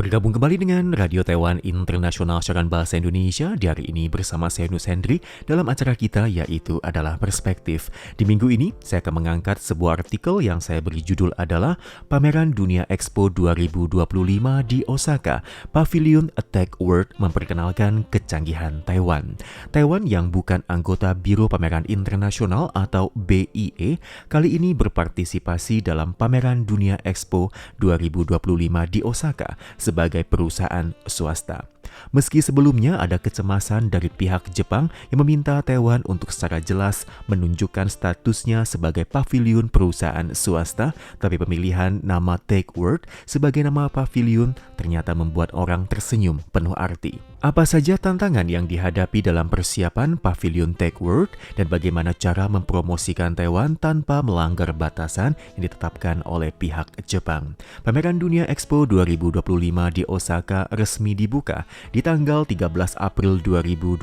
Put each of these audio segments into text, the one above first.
Bergabung kembali dengan Radio Taiwan Internasional Siaran Bahasa Indonesia di hari ini bersama saya Nus Hendri dalam acara kita yaitu adalah Perspektif. Di minggu ini saya akan mengangkat sebuah artikel yang saya beri judul adalah Pameran Dunia Expo 2025 di Osaka. Pavilion Tech World memperkenalkan kecanggihan Taiwan. Taiwan yang bukan anggota Biro Pameran Internasional atau BIE kali ini berpartisipasi dalam Pameran Dunia Expo 2025 di Osaka sebagai perusahaan swasta. Meski sebelumnya ada kecemasan dari pihak Jepang yang meminta Taiwan untuk secara jelas menunjukkan statusnya sebagai pavilion perusahaan swasta, tapi pemilihan nama Tech World sebagai nama pavilion ternyata membuat orang tersenyum penuh arti. Apa saja tantangan yang dihadapi dalam persiapan Pavilion Tech World dan bagaimana cara mempromosikan Taiwan tanpa melanggar batasan yang ditetapkan oleh pihak Jepang? Pameran Dunia Expo 2025 di Osaka resmi dibuka di tanggal 13 April 2025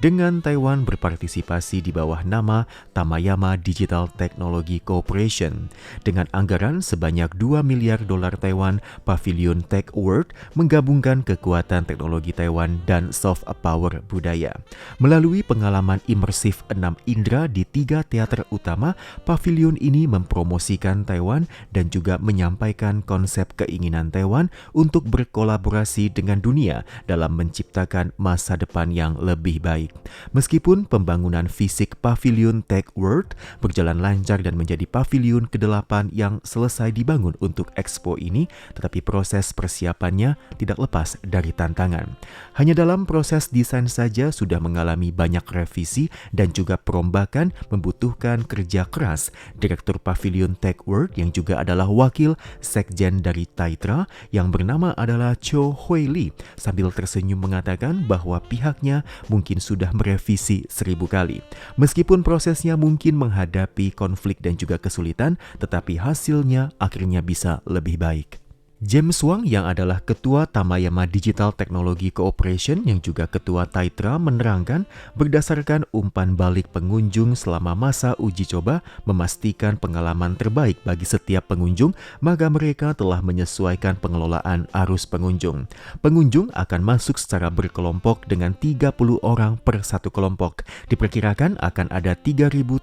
dengan Taiwan berpartisipasi di bawah nama Tamayama Digital Technology Corporation. Dengan anggaran sebanyak 2 miliar dolar Taiwan, Pavilion Tech World menggabungkan kekuatan teknologi Taiwan dan soft power budaya. Melalui pengalaman imersif 6 indera di 3 teater utama, pavilion ini mempromosikan Taiwan dan juga menyampaikan konsep keinginan Taiwan untuk berkolaborasi dengan dunia dalam menciptakan masa depan yang lebih baik. Meskipun pembangunan fisik Pavilion Tech World berjalan lancar dan menjadi pavilion ke-8 yang selesai dibangun untuk Expo ini, tetapi proses persiapannya tidak lepas dari tantangan. Hanya dalam proses desain saja sudah mengalami banyak revisi dan juga perombakan membutuhkan kerja keras. Direktur Pavilion Tech World yang juga adalah wakil sekjen dari Taitra yang bernama adalah Cho Hui Li sambil tersenyum mengatakan bahwa pihaknya mungkin sudah merevisi 1000 kali. Meskipun prosesnya mungkin menghadapi konflik dan juga kesulitan, tetapi hasilnya akhirnya bisa lebih baik. James Wang yang adalah Ketua Tamayama Digital Technology Corporation yang juga Ketua Taitra menerangkan berdasarkan umpan balik pengunjung selama masa uji coba memastikan pengalaman terbaik bagi setiap pengunjung, maka mereka telah menyesuaikan pengelolaan arus pengunjung. Pengunjung akan masuk secara berkelompok dengan 30 orang per satu kelompok. Diperkirakan akan ada 3.300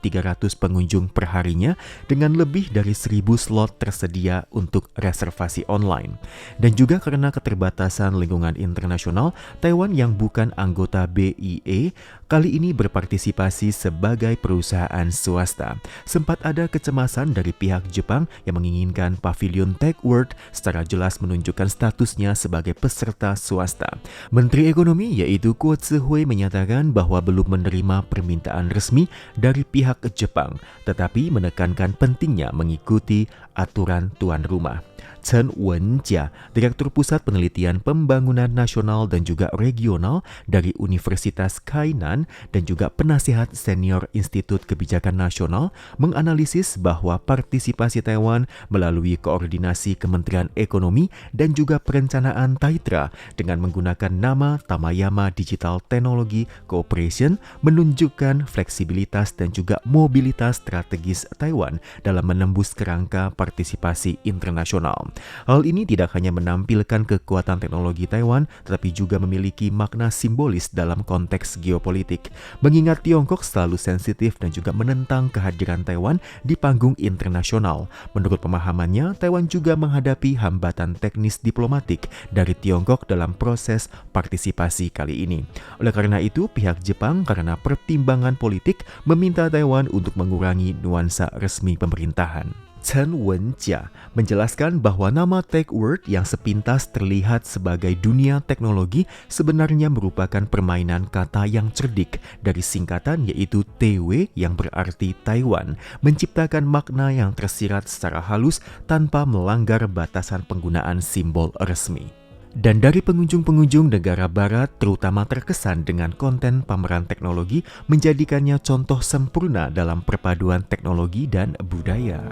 pengunjung per harinya dengan lebih dari 1.000 slot tersedia untuk reservasi online. Dan juga karena keterbatasan lingkungan internasional, Taiwan yang bukan anggota BIE kali ini berpartisipasi sebagai perusahaan swasta. Sempat ada kecemasan dari pihak Jepang yang menginginkan Pavilion Tech World secara jelas menunjukkan statusnya sebagai peserta swasta. Menteri Ekonomi yaitu Kuo Tzu-hui menyatakan bahwa belum menerima permintaan resmi dari pihak Jepang, tetapi menekankan pentingnya mengikuti aturan tuan rumah. Chen Wenjia, Direktur Pusat Penelitian Pembangunan Nasional dan juga Regional dari Universitas Kainan dan juga penasihat senior Institut Kebijakan Nasional, menganalisis bahwa partisipasi Taiwan melalui koordinasi Kementerian Ekonomi dan juga Perencanaan Taitra dengan menggunakan nama Tamayama Digital Technology Corporation menunjukkan fleksibilitas dan juga mobilitas strategis Taiwan dalam menembus kerangka partisipasi internasional. Hal ini tidak hanya menampilkan kekuatan teknologi Taiwan, tetapi juga memiliki makna simbolis dalam konteks geopolitik. Mengingat Tiongkok selalu sensitif dan juga menentang kehadiran Taiwan di panggung internasional. Menurut pemahamannya, Taiwan juga menghadapi hambatan teknis diplomatik dari Tiongkok dalam proses partisipasi kali ini. Oleh karena itu, pihak Jepang karena pertimbangan politik meminta Taiwan untuk mengurangi nuansa resmi pemerintahan. Chen Wenjia menjelaskan bahwa nama Tech World yang sepintas terlihat sebagai dunia teknologi sebenarnya merupakan permainan kata yang cerdik dari singkatan yaitu TW yang berarti Taiwan, menciptakan makna yang tersirat secara halus tanpa melanggar batasan penggunaan simbol resmi. Dan dari pengunjung-pengunjung negara barat terutama terkesan dengan konten pameran teknologi menjadikannya contoh sempurna dalam perpaduan teknologi dan budaya.